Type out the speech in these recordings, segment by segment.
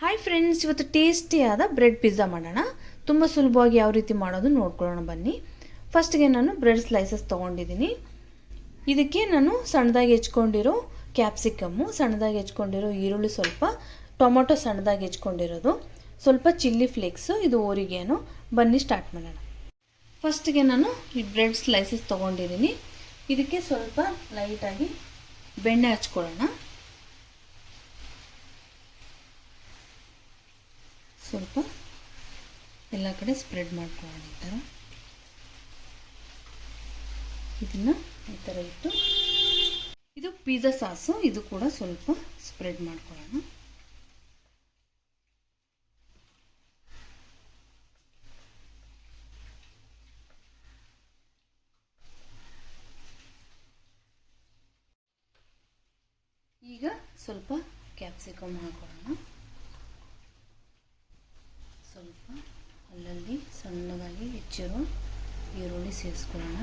Hi friends, ಇವತ್ತು ಟೇಸ್ಟಿಯಾದ bread pizza ಮಾಡೋಣ. ತುಂಬ ಸುಲಭವಾಗಿ ಯಾವ ರೀತಿ ಮಾಡೋದು ನೋಡ್ಕೊಳ್ಳೋಣ ಬನ್ನಿ. ಫಸ್ಟ್ಗೆ ನಾನು ಬ್ರೆಡ್ ಸ್ಲೈಸಸ್ ತೊಗೊಂಡಿದ್ದೀನಿ. ಇದಕ್ಕೆ ನಾನು ಸಣ್ಣದಾಗಿ ಹೆಚ್ಕೊಂಡಿರೋ ಕ್ಯಾಪ್ಸಿಕಮ್ಮು, ಸಣ್ಣದಾಗಿ ಹೆಚ್ಕೊಂಡಿರೋ ಈರುಳ್ಳಿ, ಸ್ವಲ್ಪ ಟೊಮೊಟೊ ಸಣ್ಣದಾಗಿ ಹೆಚ್ಕೊಂಡಿರೋದು, ಸ್ವಲ್ಪ ಚಿಲ್ಲಿ ಫ್ಲೇಕ್ಸು, ಇದು ಓರಿಗೇನು. ಬನ್ನಿ ಸ್ಟಾರ್ಟ್ ಮಾಡೋಣ. ಫಸ್ಟ್ಗೆ ನಾನು ಈ ಬ್ರೆಡ್ ಸ್ಲೈಸಸ್ ತೊಗೊಂಡಿದ್ದೀನಿ. ಇದಕ್ಕೆ ಸ್ವಲ್ಪ ಲೈಟಾಗಿ ಬೆಣ್ಣೆ ಹಚ್ಕೊಳ್ಳೋಣ. ಸ್ವಲ್ಪ ಎಲ್ಲ ಕಡೆ ಸ್ಪ್ರೆಡ್ ಮಾಡ್ಕೊಳ್ಳೋಣ. ಈ ಥರ ಇದನ್ನು ಈ ಥರ ಇಟ್ಟು, ಇದು ಪಿಜ್ಜಾ ಸಾಸು, ಇದು ಕೂಡ ಸ್ವಲ್ಪ ಸ್ಪ್ರೆಡ್ ಮಾಡ್ಕೊಳ್ಳೋಣ. ಈಗ ಸ್ವಲ್ಪ ಕ್ಯಾಪ್ಸಿಕಮ್ ಹಾಕೊಳ್ಳೋಣ. ಸ್ವಲ್ಪ ಅಲ್ಲಲ್ಲಿ ಸಣ್ಣದಾಗಿ ಹೆಚ್ಚಿರೋ ಈರುಳ್ಳಿ ಸೇರಿಸ್ಕೊಳ್ಳೋಣ.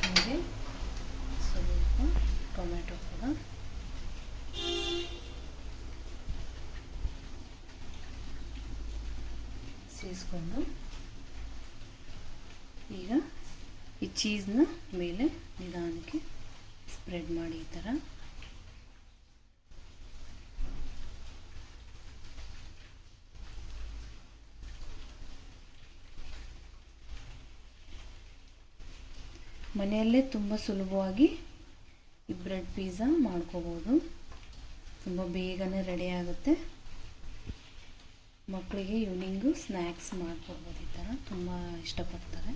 ಹಾಗೆ ಸ್ವಲ್ಪ ಟೊಮೆಟೊ ಕೂಡ ಸೇರಿಸ್ಕೊಂಡು, ಈಗ ಈ ಚೀಸ್ನ ಮೇಲೆ ನಿಧಾನಕ್ಕೆ ಸ್ಪ್ರೆಡ್ ಮಾಡಿ. ಈ ಥರ ಮನೆಯಲ್ಲೇ ತುಂಬ ಸುಲಭವಾಗಿ ಈ ಬ್ರೆಡ್ ಪಿಜ್ಜಾ ಮಾಡ್ಕೋಬೋದು. ತುಂಬ ಬೇಗನೆ ರೆಡಿ ಆಗುತ್ತೆ. ಮಕ್ಕಳಿಗೆ ಈವ್ನಿಂಗು ಸ್ನ್ಯಾಕ್ಸ್ ಮಾಡ್ಕೊಡ್ಬೋದು. ಈ ಥರ ತುಂಬ ಇಷ್ಟಪಡ್ತಾರೆ.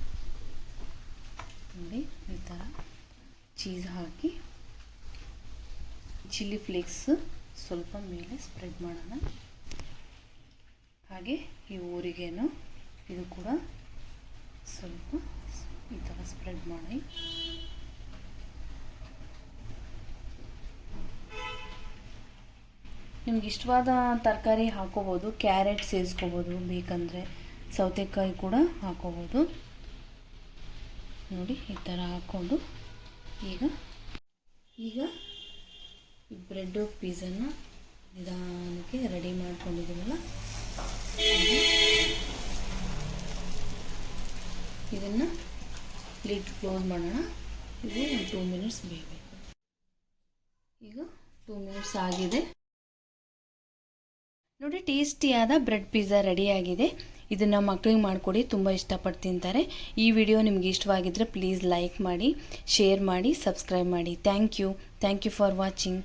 ನೋಡಿ, ಈ ಥರ ಚೀಸ್ ಹಾಕಿ ಚಿಲ್ಲಿ ಫ್ಲೇಕ್ಸ್ ಸ್ವಲ್ಪ ಮೇಲೆ ಸ್ಪ್ರೆಡ್ ಮಾಡೋಣ. ಹಾಗೆ ಈ ಊರಿಗೇನು ಇದು ಕೂಡ ಸ್ವಲ್ಪ ಈ ಥರ ಸ್ಪ್ರೆಡ್ ಮಾಡಿ. ನಿಮ್ಗೆ ಇಷ್ಟವಾದ ತರಕಾರಿ ಹಾಕೋಬೋದು. ಕ್ಯಾರೆಟ್ ಸೇರಿಸ್ಕೋಬೋದು, ಬೇಕಂದರೆ ಸೌತೆಕಾಯಿ ಕೂಡ ಹಾಕೋಬೋದು. ನೋಡಿ, ಈ ಥರ ಹಾಕ್ಕೊಂಡು ಈಗ ಈ ಬ್ರೆಡ್ಡು ಪಿಜ್ಜಾನ ನಿಧಾನಕ್ಕೆ ರೆಡಿ ಮಾಡ್ಕೊಂಡಿದ್ದೀವಲ್ಲ, ಇದನ್ನು ಲಿಡ್ ಕ್ಲೋಸ್ ಮಾಡೋಣ. ಇದು 2 ಮಿನಿಟ್ಸ್ ಬೇಯಬೇಕು. ಈಗ 2 ಮಿನಿಟ್ಸ್ ಆಗಿದೆ ನೋಡಿ. ಟೇಸ್ಟಿಯಾದ ಬ್ರೆಡ್ ಪಿಜ್ಜಾ ರೆಡಿಯಾಗಿದೆ. ಇದನ್ನು ಮಕ್ಕಳಿಗೆ ಮಾಡಿಕೊಡಿ, ತುಂಬ ಇಷ್ಟಪಟ್ಟು ತಿಂತಾರೆ. ಈ ವಿಡಿಯೋ ನಿಮಗೆ ಇಷ್ಟವಾಗಿದ್ದರೆ ಪ್ಲೀಸ್ ಲೈಕ್ ಮಾಡಿ, ಶೇರ್ ಮಾಡಿ, ಸಬ್ಸ್ಕ್ರೈಬ್ ಮಾಡಿ. Thank you for watching.